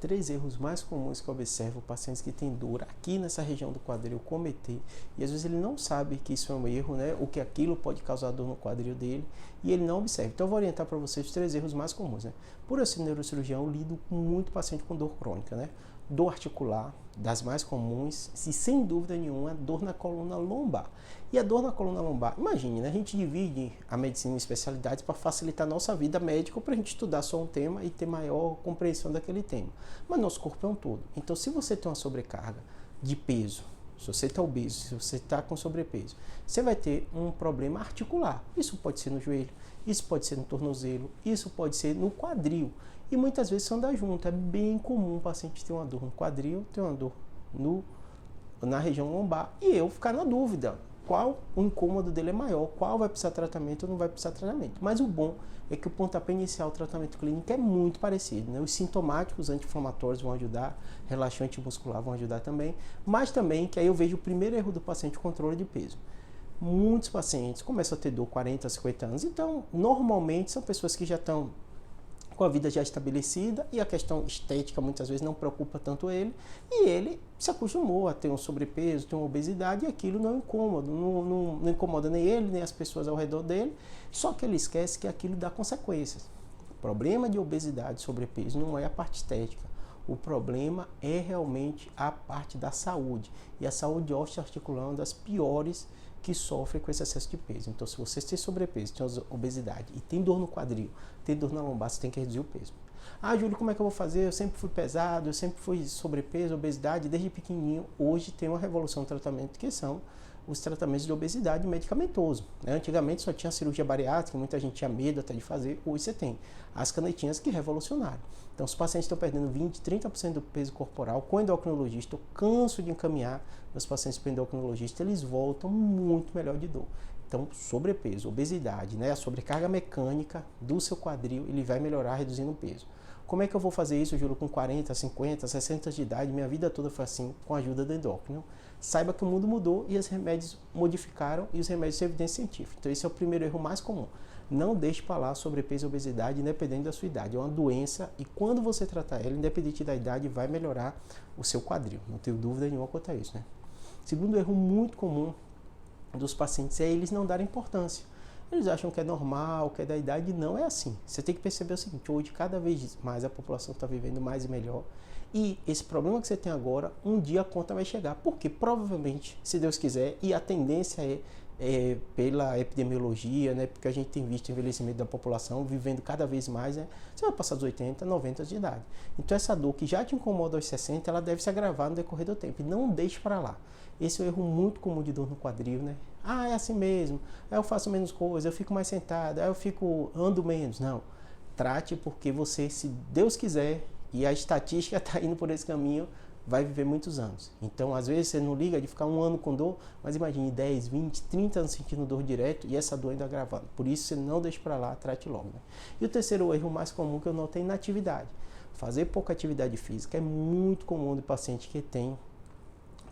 Três erros mais comuns que eu observo pacientes que têm dor aqui nessa região do quadril cometer, e às vezes ele não sabe que isso é um erro, né? Ou que aquilo pode causar dor no quadril dele, e ele não observa. Então eu vou orientar para vocês os três erros mais comuns, né? Por eu ser neurocirurgião, eu lido com muito paciente com dor crônica, né? Dor articular, das mais comuns, e sem dúvida nenhuma, dor na coluna lombar. E a dor na coluna lombar, imagine, né? A gente divide a medicina em especialidades para facilitar a nossa vida médica, para a gente estudar só um tema e ter maior compreensão daquele tema. Mas nosso corpo é um todo. Então, se você tem uma sobrecarga de peso, se você está obeso, se você está com sobrepeso, você vai ter um problema articular. Isso pode ser no joelho, isso pode ser no tornozelo, isso pode ser no quadril. E muitas vezes andam junto. É bem comum o paciente ter uma dor no quadril, ter uma dor na região lombar, e eu ficar na dúvida qual o incômodo dele é maior, qual vai precisar de tratamento ou não vai precisar de tratamento. Mas o bom é que o pontapé inicial do tratamento clínico é muito parecido, né? Os sintomáticos anti-inflamatórios vão ajudar, relaxante muscular vão ajudar também, mas também que aí eu vejo o primeiro erro do paciente, o controle de peso. Muitos pacientes começam a ter dor 40, 50 anos, então normalmente são pessoas que já estão com a vida já estabelecida e a questão estética muitas vezes não preocupa tanto ele, e ele se acostumou a ter um sobrepeso, ter uma obesidade, e aquilo não incomoda nem ele, nem as pessoas ao redor dele, só que ele esquece que aquilo dá consequências. O problema de obesidade e sobrepeso não é a parte estética, o problema é realmente a parte da saúde, e a saúde osteoarticular é uma das piores que sofre com esse excesso de peso. Então, se você tem sobrepeso, tem obesidade e tem dor no quadril, tem dor na lombar, você tem que reduzir o peso. Ah, Júlio, como é que eu vou fazer? Eu sempre fui pesado, eu sempre fui sobrepeso, obesidade, desde pequenininho. Hoje tem uma revolução no tratamento que são os tratamentos de obesidade medicamentoso, né? Antigamente só tinha cirurgia bariátrica, muita gente tinha medo até de fazer. Hoje você tem as canetinhas que revolucionaram. Então, os pacientes estão perdendo 20, 30% do peso corporal com endocrinologista. Eu canso de encaminhar meus pacientes para o endocrinologista, eles voltam muito melhor de dor. Então, sobrepeso, obesidade, né? A sobrecarga mecânica do seu quadril, ele vai melhorar reduzindo o peso. Como é que eu vou fazer isso, Júlio, com 40, 50, 60 de idade? Minha vida toda foi assim, com a ajuda do endócrino. Saiba que o mundo mudou e os remédios modificaram, e os remédios têm evidência científica. Então, esse é o primeiro erro mais comum. Não deixe para lá sobrepeso e obesidade, independente da sua idade. É uma doença, e quando você tratar ela, independente da idade, vai melhorar o seu quadril. Não tenho dúvida nenhuma quanto a isso, né? Segundo erro muito comum dos pacientes é eles não darem importância. Eles acham que é normal, que é da idade. Não é assim. Você tem que perceber o seguinte: hoje, cada vez mais a população está vivendo mais e melhor. E esse problema que você tem agora, um dia a conta vai chegar. Porque provavelmente, se Deus quiser, e a tendência é pela epidemiologia, né? Porque a gente tem visto o envelhecimento da população vivendo cada vez mais, né? Você vai passar dos 80, 90 de idade. Então essa dor que já te incomoda aos 60, ela deve se agravar no decorrer do tempo. E não deixe para lá. Esse é um erro muito comum de dor no quadril, né? Ah, é assim mesmo. Aí eu faço menos coisa, eu fico mais sentado, aí eu ando menos. Não. Trate, porque você, se Deus quiser, e a estatística está indo por esse caminho, vai viver muitos anos. Então, às vezes, você não liga de ficar um ano com dor, mas imagine 10, 20, 30 anos sentindo dor direto e essa dor ainda agravando. Por isso, você não deixe para lá, trate logo, né? E o terceiro erro mais comum que eu notei é inatividade. Fazer pouca atividade física é muito comum de paciente que tem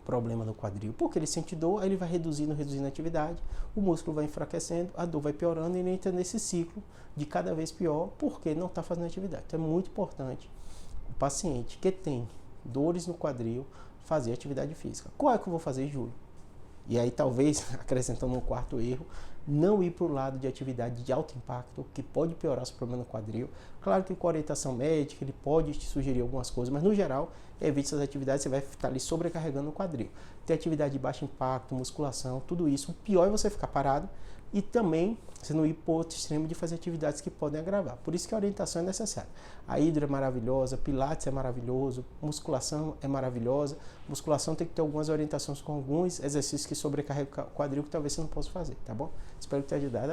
problema no quadril, porque ele sente dor, aí ele vai reduzindo a atividade, o músculo vai enfraquecendo, a dor vai piorando e ele entra nesse ciclo de cada vez pior, porque não está fazendo atividade. Então é muito importante o paciente que tem dores no quadril fazer atividade física. Qual é que eu vou fazer, Júlio? E aí talvez, acrescentando um quarto erro, não ir para o lado de atividade de alto impacto, que pode piorar seu problema no quadril. Claro que com orientação médica ele pode te sugerir algumas coisas, mas no geral, evite essas atividades, você vai estar ali sobrecarregando o quadril. Ter atividade de baixo impacto, musculação, tudo isso. O pior é você ficar parado e também você não ir para o outro extremo de fazer atividades que podem agravar. Por isso que a orientação é necessária. A hidro é maravilhosa, pilates é maravilhoso, musculação é maravilhosa. Musculação tem que ter algumas orientações com alguns exercícios que sobrecarregam o quadril que talvez você não possa fazer, tá bom? Espero que tenha ajudado.